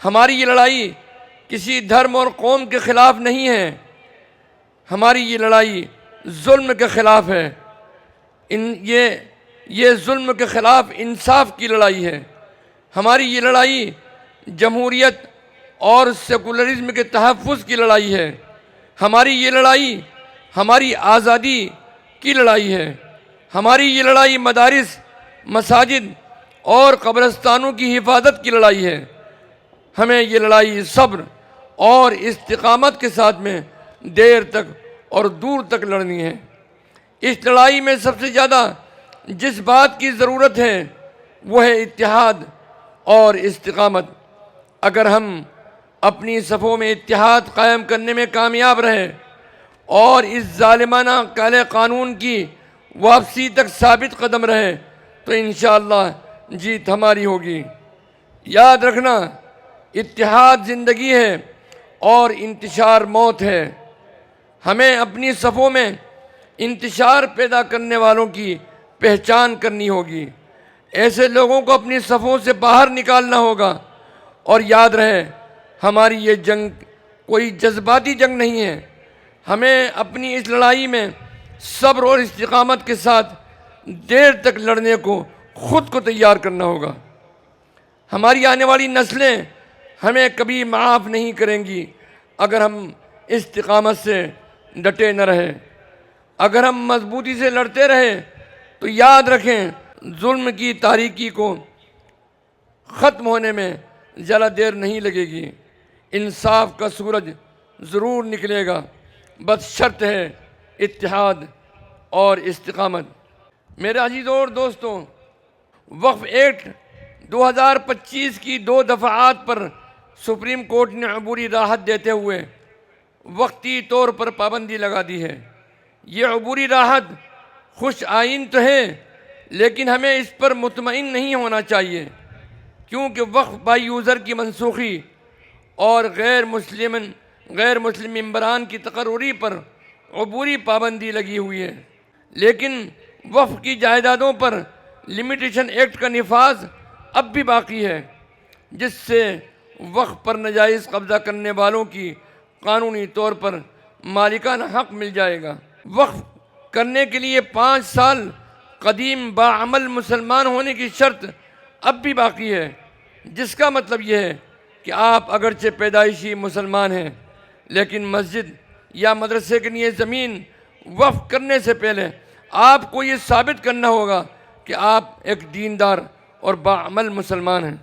ہماری یہ لڑائی کسی دھرم اور قوم کے خلاف نہیں ہے، ہماری یہ لڑائی ظلم کے خلاف ہے۔ یہ ظلم کے خلاف انصاف کی لڑائی ہے۔ ہماری یہ لڑائی جمہوریت اور سیکولرزم کے تحفظ کی لڑائی ہے۔ ہماری یہ لڑائی ہماری آزادی کی لڑائی ہے۔ ہماری یہ لڑائی مدارس، مساجد اور قبرستانوں کی حفاظت کی لڑائی ہے۔ ہمیں یہ لڑائی صبر اور استقامت کے ساتھ میں دیر تک اور دور تک لڑنی ہے۔ اس لڑائی میں سب سے زیادہ جس بات کی ضرورت ہے وہ ہے اتحاد اور استقامت۔ اگر ہم اپنی صفوں میں اتحاد قائم کرنے میں کامیاب رہے اور اس ظالمانہ کالے قانون کی واپسی تک ثابت قدم رہے تو انشاءاللہ جیت ہماری ہوگی۔ یاد رکھنا، اتحاد زندگی ہے اور انتشار موت ہے۔ ہمیں اپنی صفوں میں انتشار پیدا کرنے والوں کی پہچان کرنی ہوگی، ایسے لوگوں کو اپنی صفوں سے باہر نکالنا ہوگا۔ اور یاد رہے، ہماری یہ جنگ کوئی جذباتی جنگ نہیں ہے۔ ہمیں اپنی اس لڑائی میں صبر اور استقامت کے ساتھ دیر تک لڑنے کو خود کو تیار کرنا ہوگا۔ ہماری آنے والی نسلیں ہمیں کبھی معاف نہیں کریں گی اگر ہم استقامت سے ڈٹے نہ رہے۔ اگر ہم مضبوطی سے لڑتے رہے تو یاد رکھیں، ظلم کی تاریکی کو ختم ہونے میں ذرا دیر نہیں لگے گی۔ انصاف کا سورج ضرور نکلے گا، بس شرط ہے اتحاد اور استقامت۔ میرے عزیزوں اور دوستوں، وقف ایکٹ 2025 کی 2 دفعات پر سپریم کورٹ نے عبوری راحت دیتے ہوئے وقتی طور پر پابندی لگا دی ہے۔ یہ عبوری راحت خوش آئین تو ہے، لیکن ہمیں اس پر مطمئن نہیں ہونا چاہیے، کیونکہ وقف بائی یوزر کی منسوخی اور غیر مسلم ممبران کی تقرری پر عبوری پابندی لگی ہوئی ہے، لیکن وقف کی جائیدادوں پر لمیٹیشن ایکٹ کا نفاذ اب بھی باقی ہے، جس سے وقف پر ناجائز قبضہ کرنے والوں کی قانونی طور پر مالکانہ حق مل جائے گا۔ وقف کرنے کے لیے 5 سال قدیم باعمل مسلمان ہونے کی شرط اب بھی باقی ہے، جس کا مطلب یہ ہے کہ آپ اگرچہ پیدائشی مسلمان ہیں، لیکن مسجد یا مدرسے کے لیے زمین وقف کرنے سے پہلے آپ کو یہ ثابت کرنا ہوگا کہ آپ ایک دیندار اور باعمل مسلمان ہیں۔